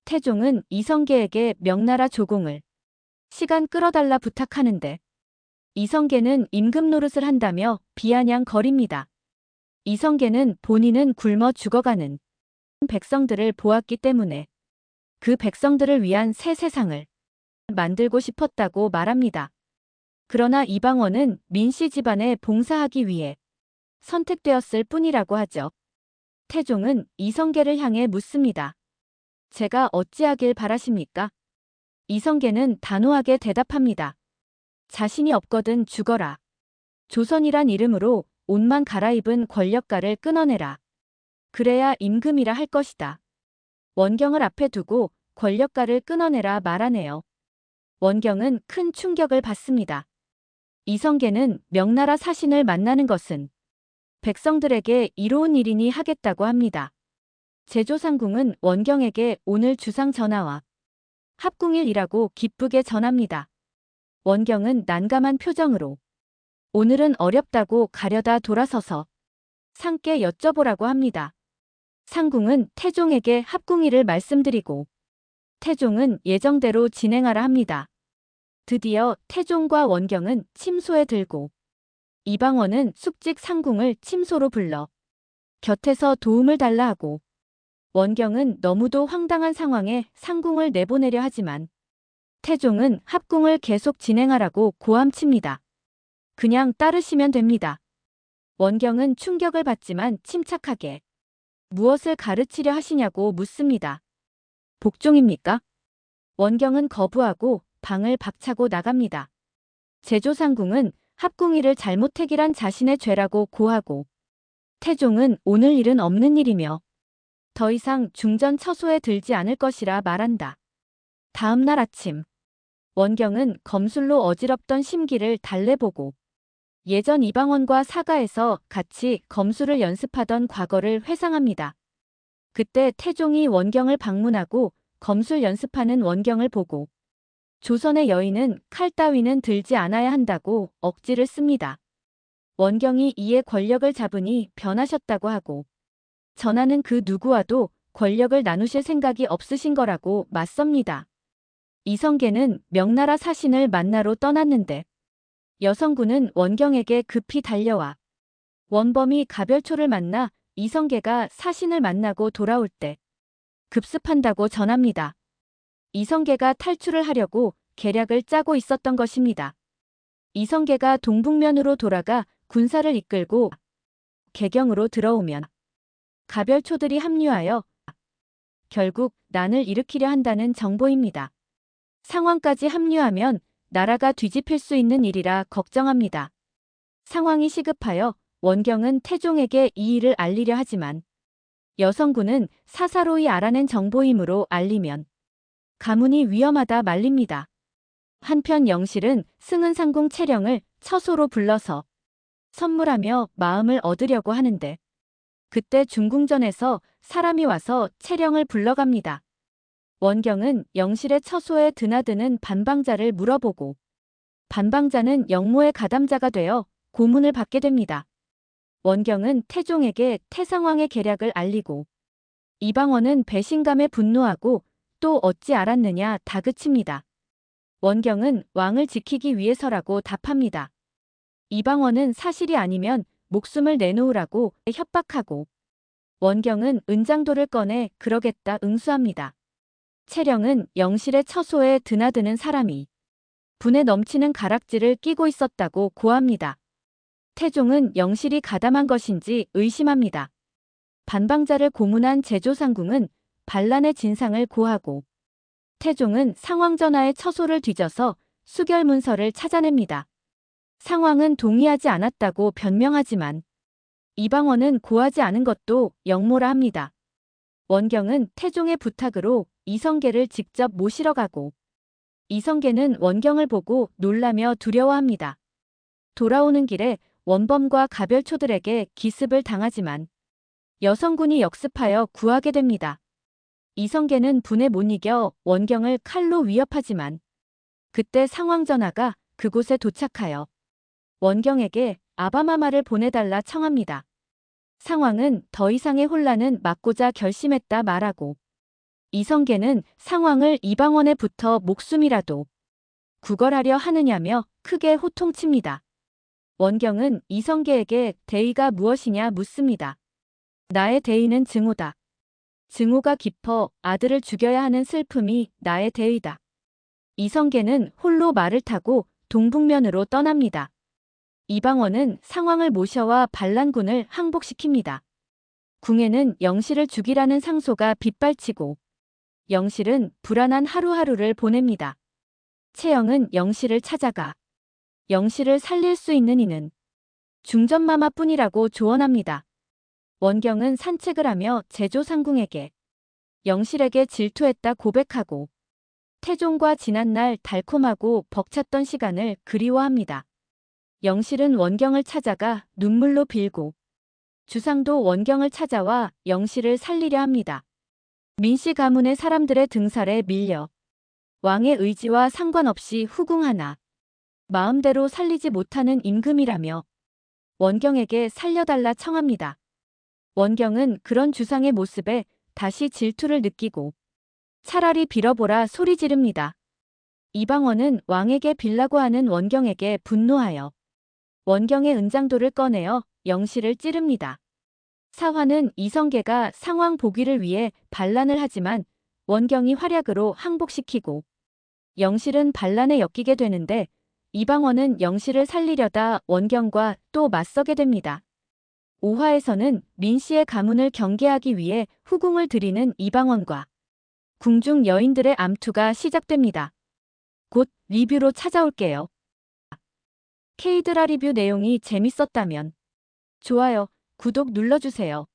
태종은 이성계에게 명나라 조공을 시간 끌어달라 부탁하는데 이성계는 임금 노릇을 한다며 비아냥거립니다. 이성계는 본인은 굶어 죽어가는 백성들을 보았기 때문에 그 백성들을 위한 새 세상을 만들고 싶었다고 말합니다. 그러나 이방원은 민씨 집안에 봉사하기 위해 선택되었을 뿐이라고 하죠. 태종은 이성계를 향해 묻습니다. 제가 어찌하길 바라십니까? 이성계는 단호하게 대답합니다. 자신이 없거든 죽어라. 조선이란 이름으로 옷만 갈아입은 권력가를 끊어내라. 그래야 임금이라 할 것이다. 원경을 앞에 두고 권력가를 끊어내라 말하네요. 원경은 큰 충격을 받습니다. 이성계는 명나라 사신을 만나는 것은 백성들에게 이로운 일이니 하겠다고 합니다. 제조상궁은 원경에게 오늘 주상 전하와 합궁일이라고 기쁘게 전합니다. 원경은 난감한 표정으로 오늘은 어렵다고 가려다 돌아서서 상께 여쭤보라고 합니다. 상궁은 태종에게 합궁일을 말씀드리고 태종은 예정대로 진행하라 합니다. 드디어 태종과 원경은 침소에 들고 이방원은 숙직 상궁을 침소로 불러 곁에서 도움을 달라 하고 원경은 너무도 황당한 상황에 상궁을 내보내려 하지만 태종은 합궁을 계속 진행하라고 고함칩니다. 그냥 따르시면 됩니다. 원경은 충격을 받지만 침착하게 무엇을 가르치려 하시냐고 묻습니다. 복종입니까? 원경은 거부하고 방을 박차고 나갑니다. 제조상궁은 합궁일을 잘못해기란 자신의 죄라고 고하고 태종은 오늘 일은 없는 일이며 더 이상 중전 처소에 들지 않을 것이라 말한다. 다음 날 아침 원경은 검술로 어지럽던 심기를 달래보고 예전 이방원과 사가에서 같이 검술을 연습하던 과거를 회상합니다. 그때 태종이 원경을 방문하고 검술 연습하는 원경을 보고 조선의 여인은 칼 따위는 들지 않아야 한다고 억지를 씁니다. 원경이 이에 권력을 잡으니 변하셨다고 하고 전하는 그 누구와도 권력을 나누실 생각이 없으신 거라고 맞섭니다. 이성계는 명나라 사신을 만나러 떠났는데 여성군은 원경에게 급히 달려와 원범이 가별초를 만나 이성계가 사신을 만나고 돌아올 때 급습한다고 전합니다. 이성계가 탈출을 하려고 계략을 짜고 있었던 것입니다. 이성계가 동북면으로 돌아가 군사를 이끌고 개경으로 들어오면 가별초들이 합류하여 결국 난을 일으키려 한다는 정보입니다. 상황까지 합류하면 나라가 뒤집힐 수 있는 일이라 걱정합니다. 상황이 시급하여 원경은 태종에게 이 일을 알리려 하지만 여성군은 사사로이 알아낸 정보이므로 알리면 가문이 위험하다 말립니다. 한편 영실은 승은상궁 채령을 처소로 불러서 선물하며 마음을 얻으려고 하는데 그때 중궁전에서 사람이 와서 채령을 불러갑니다. 원경은 영실의 처소에 드나드는 반방자를 물어보고 반방자는 영모의 가담자가 되어 고문을 받게 됩니다. 원경은 태종에게 태상왕의 계략을 알리고 이방원은 배신감에 분노하고 또 어찌 알았느냐 다그칩니다. 원경은 왕을 지키기 위해서라고 답합니다. 이방원은 사실이 아니면 목숨을 내놓으라고 협박하고 원경은 은장도를 꺼내 그러겠다 응수합니다. 채령은 영실의 처소에 드나드는 사람이 분에 넘치는 가락지를 끼고 있었다고 고합니다. 태종은 영실이 가담한 것인지 의심합니다. 반방자를 고문한 제조상궁은 반란의 진상을 고하고 태종은 상왕전하의 처소를 뒤져서 수결문서를 찾아냅니다. 상왕은 동의하지 않았다고 변명하지만 이방원은 고하지 않은 것도 영모라 합니다. 원경은 태종의 부탁으로 이성계를 직접 모시러 가고 이성계는 원경을 보고 놀라며 두려워합니다. 돌아오는 길에 원범과 가별초들에게 기습을 당하지만 여성군이 역습하여 구하게 됩니다. 이성계는 분에 못 이겨 원경을 칼로 위협하지만 그때 상왕전하가 그곳에 도착하여 원경에게 아바마마를 보내달라 청합니다. 상왕은 더 이상의 혼란은 막고자 결심했다 말하고 이성계는 상황을 이방원에 붙어 목숨이라도 구걸하려 하느냐며 크게 호통칩니다. 원경은 이성계에게 대의가 무엇이냐 묻습니다. 나의 대의는 증오다. 증오가 깊어 아들을 죽여야 하는 슬픔이 나의 대의다. 이성계는 홀로 말을 타고 동북면으로 떠납니다. 이방원은 상황을 모셔와 반란군을 항복시킵니다. 궁에는 영실을 죽이라는 상소가 빗발치고 영실은 불안한 하루하루를 보냅니다. 채영은 영실을 찾아가 영실을 살릴 수 있는 이는 중전마마뿐이라고 조언합니다. 원경은 산책을 하며 제조상궁에게 영실에게 질투했다 고백하고 태종과 지난날 달콤하고 벅찼던 시간을 그리워합니다. 영실은 원경을 찾아가 눈물로 빌고 주상도 원경을 찾아와 영실을 살리려 합니다. 민씨 가문의 사람들의 등살에 밀려 왕의 의지와 상관없이 후궁하나 마음대로 살리지 못하는 임금이라며 원경에게 살려달라 청합니다. 원경은 그런 주상의 모습에 다시 질투를 느끼고 차라리 빌어보라 소리 지릅니다. 이방원은 왕에게 빌라고 하는 원경에게 분노하여 원경의 은장도를 꺼내어 영실을 찌릅니다. 사화는 이성계가 상황 보기를 위해 반란을 하지만 원경이 활약으로 항복시키고 영실은 반란에 엮이게 되는데 이방원은 영실을 살리려다 원경과 또 맞서게 됩니다. 5화에서는 민씨의 가문을 경계하기 위해 후궁을 들이는 이방원과 궁중 여인들의 암투가 시작됩니다. 곧 리뷰로 찾아올게요. K드라 리뷰 내용이 재밌었다면 좋아요, 구독 눌러주세요.